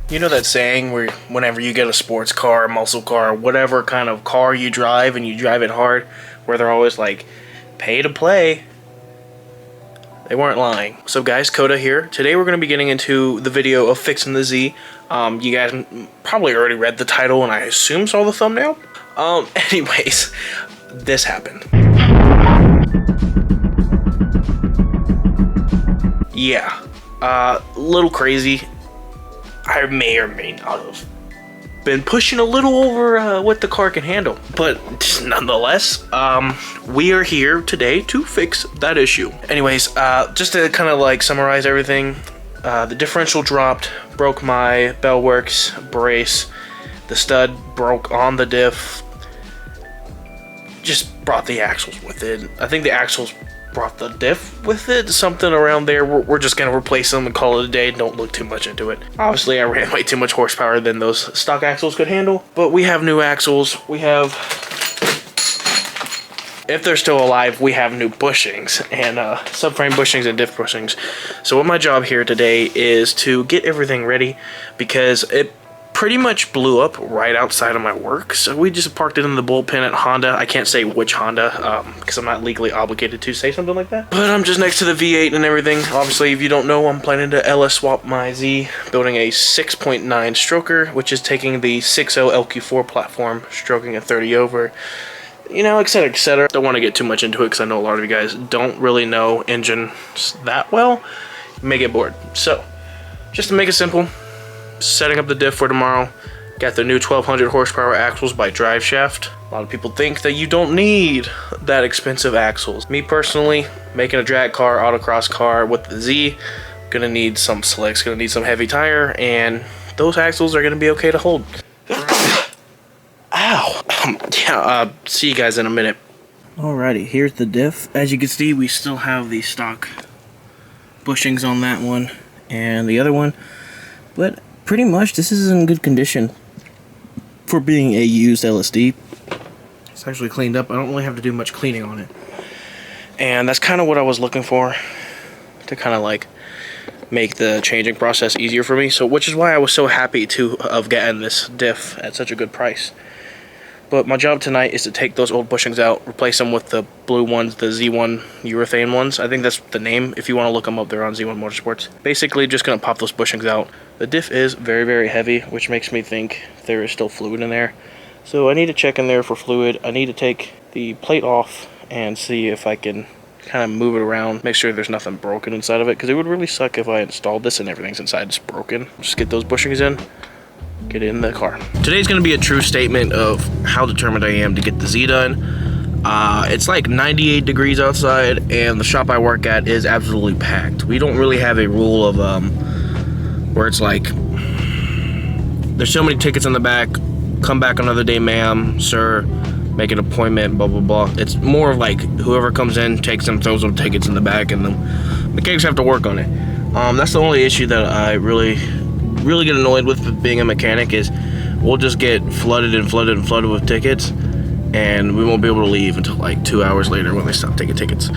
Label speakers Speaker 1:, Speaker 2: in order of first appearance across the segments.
Speaker 1: You know that saying where whenever you get a sports car, a muscle car, whatever kind of car you drive and you drive it hard, where they're always like, pay to play? They weren't lying. So guys, Coda here. Today we're going to be getting into the video of fixing the Z. You guys probably already read the title and I assume saw the thumbnail. Anyways, this happened. Yeah, little crazy. I may or may not have been pushing a little over what the car can handle. But nonetheless, we are here today to fix that issue. Anyways, just to kind of like summarize everything, the differential dropped, broke my bell works brace, the stud broke on the diff, just brought the axles with it. I think the axles brought the diff with it, something around there. We're just gonna replace them and call it a day. Don't look too much into it. Obviously I ran way too much horsepower than those stock axles could handle, but we have new axles. We have, if they're still alive, we have new bushings and subframe bushings and diff bushings. So what my job here today is to get everything ready, because it pretty much blew up right outside of my work. So we just parked it in the bullpen at Honda. I can't say which Honda because I'm not legally obligated to say something like that. But I'm just next to the V8 and everything. Obviously, if you don't know, I'm planning to LS swap my Z, building a 6.9 stroker, which is taking the 6.0 LQ4 platform, stroking a 30 over, you know, etc, etc. Don't want to get too much into it because I know a lot of you guys don't really know engines that well. You may get bored. So just to make it simple, setting up the diff for tomorrow. Got the new 1200 horsepower axles by Drive Shaft. A lot of people think that you don't need that expensive axles. Me personally, making a drag car, autocross car with the Z, gonna need some slicks, gonna need some heavy tire, and those axles are gonna be okay to hold. Ow! Yeah, see you guys in a minute. Alrighty, here's the diff. As you can see, we still have the stock bushings on that one and the other one, but pretty much this is in good condition for being a used LSD. It's actually cleaned up. I don't really have to do much cleaning on it, and that's kind of what I was looking for, to kind of like make the changing process easier for me. So which is why I was so happy to have gotten this diff at such a good price. But my job tonight is to take those old bushings out, replace them with the blue ones, the Z1 urethane ones. I think that's the name. If you want to look them up, they're on Z1 Motorsports. Basically, just going to pop those bushings out. The diff is very, very heavy, which makes me think there is still fluid in there. So I need to check in there for fluid. I need to take the plate off and see if I can kind of move it around, make sure there's nothing broken inside of it, because it would really suck if I installed this and everything's inside just broken. Just get those bushings in, get in the car. Today's gonna be a true statement of how determined I am to get the Z done. It's like 98 degrees outside and the shop I work at is absolutely packed. We don't really have a rule of where it's like, there's so many tickets in the back, come back another day ma'am, sir, make an appointment, blah blah blah. It's more of like whoever comes in takes them, throws them tickets in the back, and the mechanics have to work on it. That's the only issue that I really get annoyed with being a mechanic, is we'll just get flooded with tickets and we won't be able to leave until like 2 hours later when they stop taking tickets.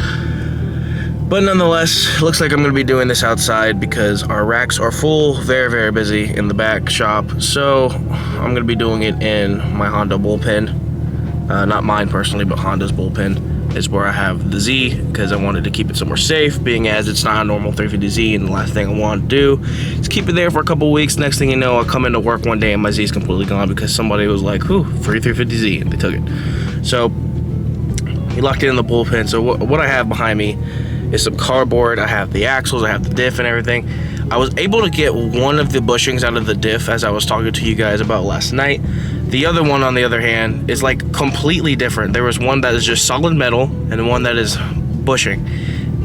Speaker 1: But nonetheless, it looks like I'm going to be doing this outside because our racks are full, very, very busy in the back shop. So I'm going to be doing it in my Honda bullpen. Not mine personally, but Honda's bullpen is where I have the Z, because I wanted to keep it somewhere safe, being as it's not a normal 350Z, and the last thing I want to do is keep it there for a couple weeks. Next thing you know, I'll come into work one day and my Z is completely gone because somebody was like, "Whew, free 350Z," and they took it. So he locked it in the bullpen. So what I have behind me is some cardboard. I have the axles, I have the diff and everything. I was able to get one of the bushings out of the diff, as I was talking to you guys about last night. The other one, on the other hand, is like completely different. There was one that is just solid metal and one that is bushing,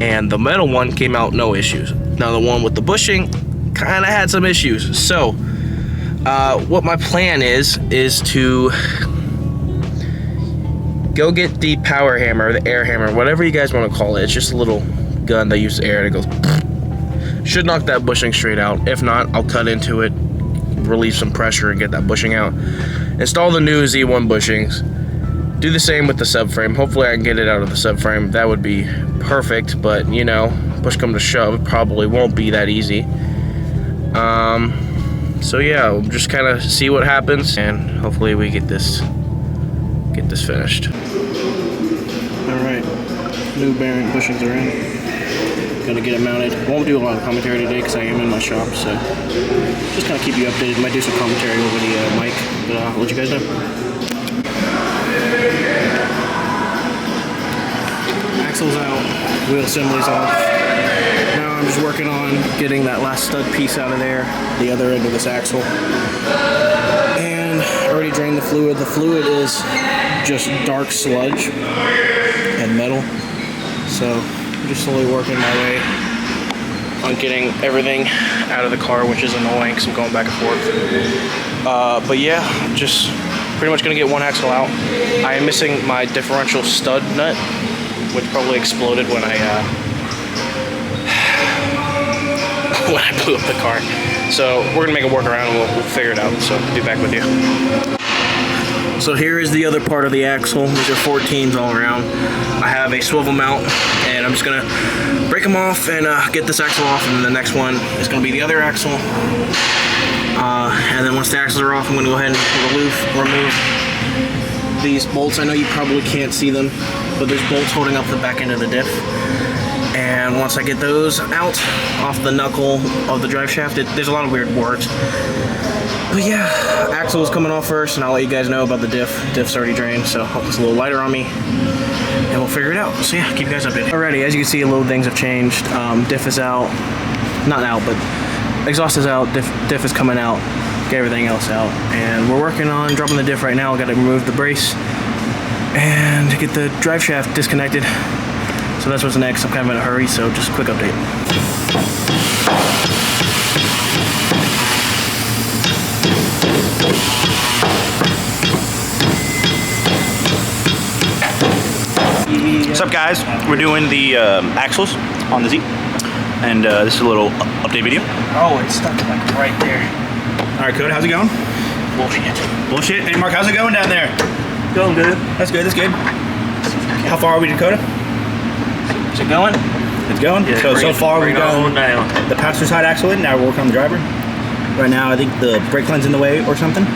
Speaker 1: and the metal one came out no issues. Now the one with the bushing kind of had some issues. So what my plan is to go get the power hammer, the air hammer, whatever you guys want to call it. It's just a little gun that uses air and it goes should knock that bushing straight out. If not, I'll cut into it, relieve some pressure and get that bushing out. Install the new Z1 bushings. Do the same with the subframe. Hopefully I can get it out of the subframe. That would be perfect, but you know, push come to shove, it probably won't be that easy. So yeah, we'll just kind of see what happens, and hopefully we get this finished. All right, new bearing bushings are in. Gonna get it mounted. Won't do a lot of commentary today because I am in my shop, so just kind of keep you updated. Might do some commentary over the mic, but I'll let you guys know. Axle's out, wheel assembly's off. Now I'm just working on getting that last stud piece out of there, the other end of this axle. And I already drained the fluid. The fluid is just dark sludge and metal. So I'm just slowly working my way on getting everything out of the car, which is annoying because I'm going back and forth. But yeah, just pretty much gonna get one axle out. I am missing my differential stud nut, which probably exploded when I blew up the car. So we're gonna make a workaround and we'll figure it out. So I'll be back with you. So here is the other part of the axle. These are 14s all around. I have a swivel mount, and I'm just gonna break them off and get this axle off, and then the next one is gonna be the other axle. And then once the axles are off, I'm gonna go ahead and remove these bolts. I know you probably can't see them, but there's bolts holding up the back end of the diff. And once I get those out off the knuckle of the drive shaft, there's a lot of weird words. But yeah, axle is coming off first, and I'll let you guys know about the diff. Diff's already drained, so hope it's a little lighter on me, and we'll figure it out. So yeah, keep you guys updated. Alrighty, as you can see, a little things have changed. Diff is out, not out, but exhaust is out. Diff is coming out. Get everything else out, and we're working on dropping the diff right now. I got to remove the brace and get the drive shaft disconnected. So that's what's next. I'm kind of in a hurry, so just a quick update.
Speaker 2: What's up, guys? We're doing the axles on the Z, and this is a little update video.
Speaker 1: Oh, it's stuck like right there.
Speaker 2: All right, Coda, how's it going?
Speaker 1: Bullshit.
Speaker 2: Bullshit. Hey, Mark, how's it going down there?
Speaker 1: Going good.
Speaker 2: That's good. That's good. How far are we to Coda?
Speaker 1: Is it going?
Speaker 2: It's going.
Speaker 1: Yeah,
Speaker 2: so far we've done the passenger side axle in. Now we're working on the driver. Right now, I think the brake line's in the way or something.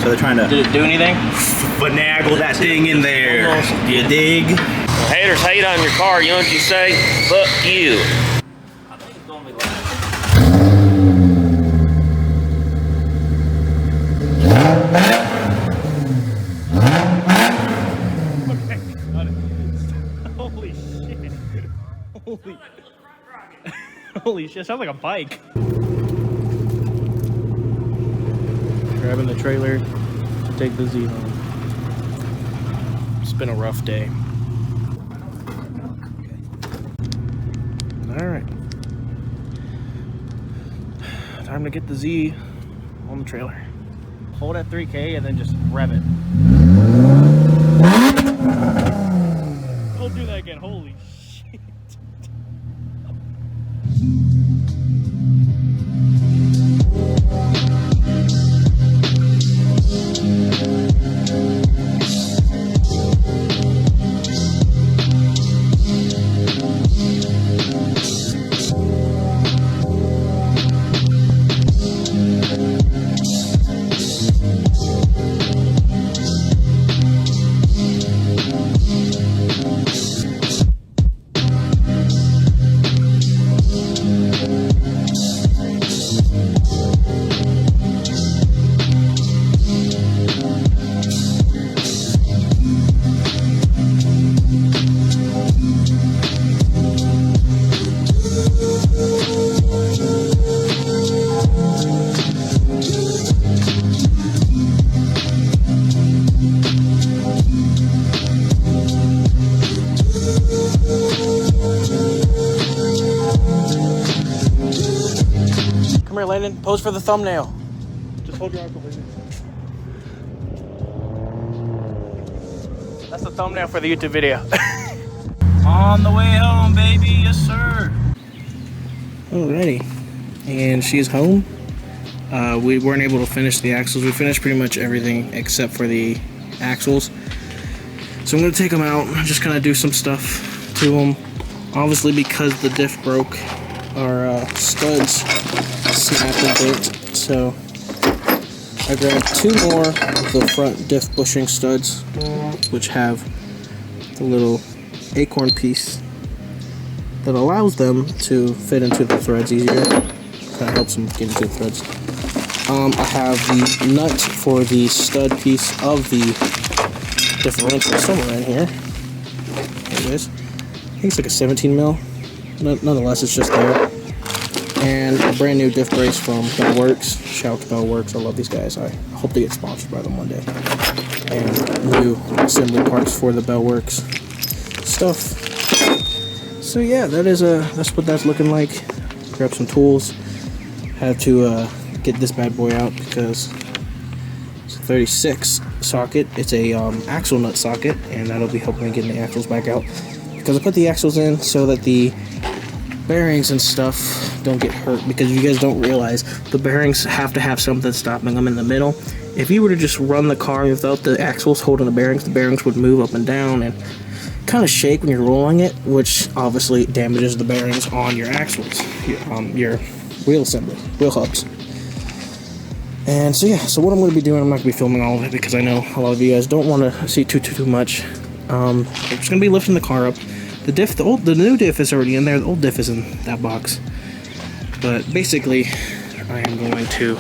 Speaker 2: So they're trying to.
Speaker 1: Did it do anything?
Speaker 2: Finagle that thing in there.
Speaker 1: Almost.
Speaker 2: Do you dig?
Speaker 3: Haters hate on your car, you know what you say? Fuck you.
Speaker 1: I think it's gonna be
Speaker 4: Holy shit. Holy shit, sounds like a bike.
Speaker 1: grabbing the trailer to take the Z home. It's been a rough day. Alright. Time to get the Z on the trailer. Hold at 3K and then just rev it.
Speaker 4: Don't do that again, holy shit.
Speaker 1: Come here, Landon. Pose for the thumbnail.
Speaker 4: Just hold your ankle, baby.
Speaker 1: That's the thumbnail for the YouTube video. On the way home, baby. Yes, sir. Alrighty. And she is home. We weren't able to finish the axles. We finished pretty much everything except for the axles. So I'm going to take them out and just kind of do some stuff to them. Obviously, because the diff broke, our studs snapped and bent. So I grabbed 2 more of the front diff bushing studs, which have the little acorn piece that allows them to fit into the threads easier. Kind of helps them get into the threads. I have the nut for the stud piece of the differential somewhere in here. There it is. I think it's like a 17 mil. Nonetheless, it's just there. And a brand new diff brace from Bellworks. Shout out to Bellworks. I love these guys. I hope to get sponsored by them one day. And new assembly parts for the Bellworks stuff. So yeah, that's what that's looking like. Grab some tools. Had to get this bad boy out because it's a 36 socket. It's a axle nut socket, and that'll be helping me getting the axles back out. Because I put the axles in so that the bearings and stuff don't get hurt, because you guys don't realize the bearings have to have something stopping them in the middle. If you were to just run the car without the axles holding the bearings would move up and down and kind of shake when you're rolling it, which obviously damages the bearings on your axles, your wheel assembly, wheel hubs. And so yeah, so what I'm going to be doing, I'm not going to be filming all of it because I know a lot of you guys don't want to see too much. I'm just going to be lifting the car up. The new diff is already in there. The old diff is in that box. But basically, I am going to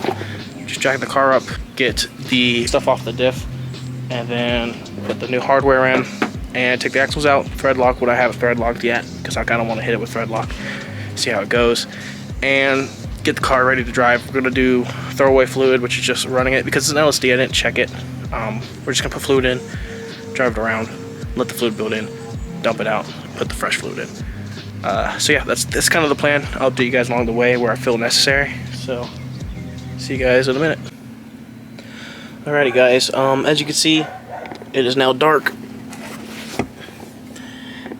Speaker 1: just jack the car up, get the stuff off the diff, and then put the new hardware in, and take the axles out, thread lock what I haven't thread locked yet, because I kind of want to hit it with thread lock, see how it goes, and get the car ready to drive. We're going to do throwaway fluid, which is just running it, because it's an LSD, I didn't check it. We're just going to put fluid in, drive it around, let the fluid build in, dump it out, put the fresh fluid in. So yeah, that's kind of the plan. I'll update you guys along the way where I feel necessary. So see you guys in a minute. Alrighty guys, as you can see, it is now dark,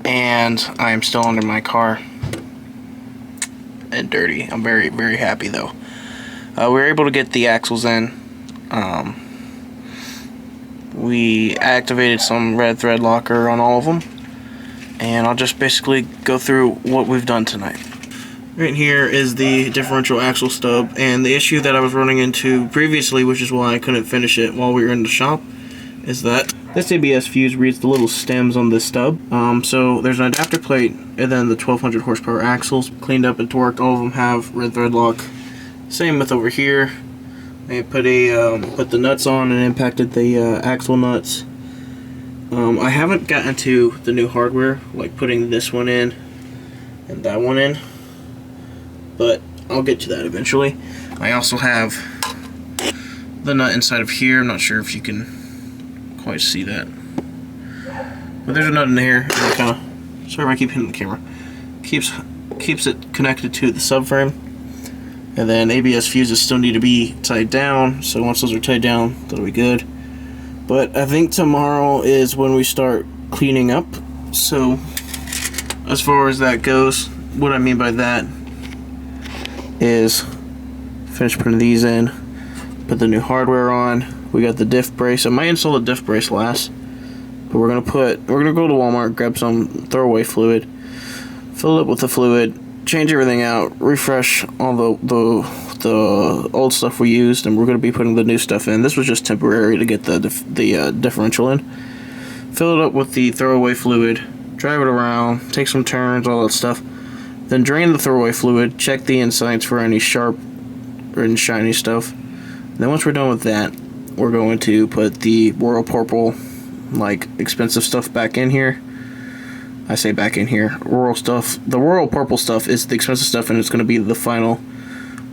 Speaker 1: and I am still under my car and dirty. I'm very happy though. We were able to get the axles in. We activated some red thread locker on all of them, and I'll just basically go through what we've done tonight. Right here is the differential axle stub, and the issue that I was running into previously, which is why I couldn't finish it while we were in the shop, is that this ABS fuse reads the little stems on this stub. So there's an adapter plate, and then the 1200 horsepower axles cleaned up and torqued. All of them have red thread lock. Same with over here. They put the nuts on and impacted the axle nuts. I haven't gotten to the new hardware, like putting this one in and that one in, but I'll get to that eventually. I also have the nut inside of here. I'm not sure if you can quite see that, but there's a nut in here, and it kind of, sorry if I keep hitting the camera, keeps it connected to the subframe. And then ABS fuses still need to be tied down, so once those are tied down, that'll be good. But I think tomorrow is when we start cleaning up. So as far as that goes, what I mean by that is finish putting these in, put the new hardware on. We got the diff brace. I might install the diff brace last, but we're gonna go to Walmart, grab some throwaway fluid, fill it up with the fluid, change everything out, refresh all the old stuff we used, and we're going to be putting the new stuff in. This was just temporary to get the differential in. Fill it up with the throwaway fluid, drive it around, take some turns, all that stuff. Then drain the throwaway fluid, check the insides for any sharp or shiny stuff. Then once we're done with that, we're going to put the Royal Purple, like, expensive stuff back in here. I say back in here. Royal stuff. The Royal Purple stuff is the expensive stuff, and it's going to be the final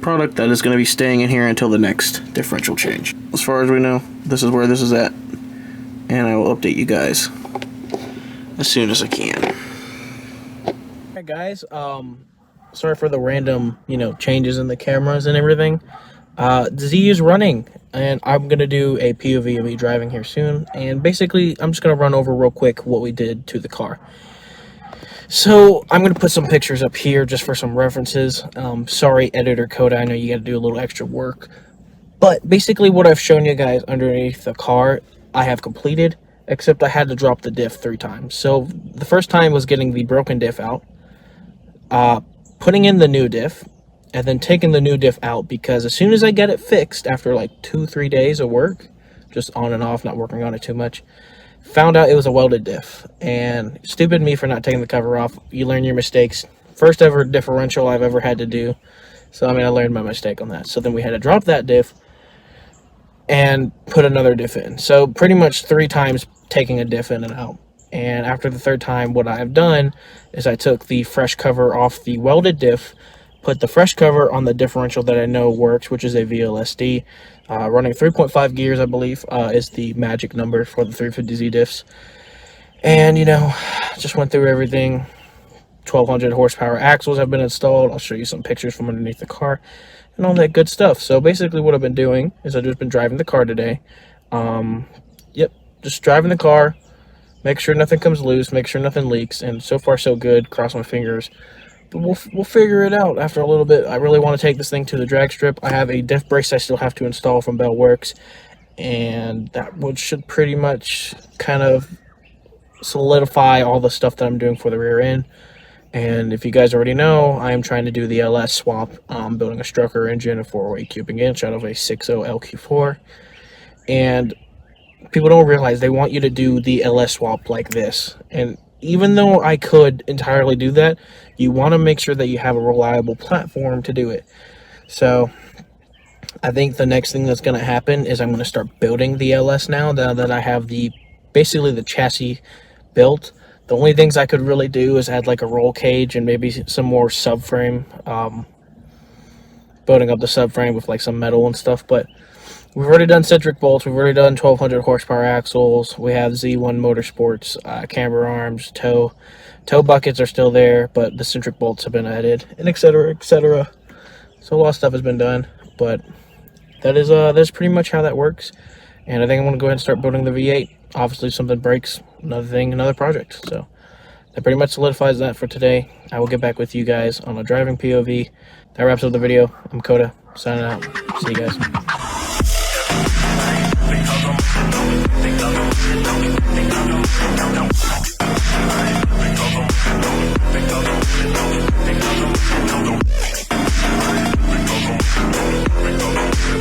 Speaker 1: product that is going to be staying in here until the next differential change. As far as we know, this is where this is at, and I will update you guys as soon as I can. Alright guys, sorry for the random, changes in the cameras and everything. Z is running, and I'm going to do a POV of me driving here soon, and basically I'm just going to run over real quick what we did to the car. So I'm going to put some pictures up here just for some references. Sorry, editor Coda, I know you got to do a little extra work, But basically what I've shown you guys underneath the car, I have completed, except I had to drop the diff 3 times. So the first time was getting the broken diff out, putting in the new diff, and then taking the new diff out, because as soon as I get it fixed, after like 2-3 days of work, just on and off, not working on it too much, found out it was a welded diff. And stupid me for not taking the cover off. You learn your mistakes. First ever differential I've ever had to do. So I mean, I learned my mistake on that. So then we had to drop that diff and put another diff in. So pretty much 3 times taking a diff in and out. And after the 3rd time, what I have done is I took the fresh cover off the welded diff, put the fresh cover on the differential that I know works, which is a VLSD, running 3.5 gears, I believe, is the magic number for the 350Z diffs. And, you know, just went through everything. 1200 horsepower axles have been installed. I'll show you some pictures from underneath the car and all that good stuff. So basically what I've been doing is I've just been driving the car today. Just driving the car, make sure nothing comes loose, make sure nothing leaks, and so far so good. Cross my fingers. But we'll figure it out after a little bit. I really want to take this thing to the drag strip. I have a diff brace I still have to install from Bell Works, and that should pretty much kind of solidify all the stuff that I'm doing for the rear end. And if you guys already know, I am trying to do the LS swap. I'm building a stroker engine, a 408 cubic inch out of a 6.0 LQ4. And people don't realize they want you to do the LS swap like this. And even though I could entirely do that, you want to make sure that you have a reliable platform to do it. So I think the next thing that's going to happen is I'm going to start building the LS now that I have basically the chassis built. The only things I could really do is add like a roll cage and maybe some more subframe, building up the subframe with like some metal and stuff. But we've already done centric bolts, we've already done 1200 horsepower axles, we have Z1 Motorsports, camber arms, toe buckets are still there, but the centric bolts have been added, and etc, etc. So a lot of stuff has been done, but that's pretty much how that works. And I think I'm going to go ahead and start building the V8. Obviously, if something breaks, another project. So that pretty much solidifies that for today. I will get back with you guys on a driving POV. That wraps up the video. I'm Coda, signing out. See you guys.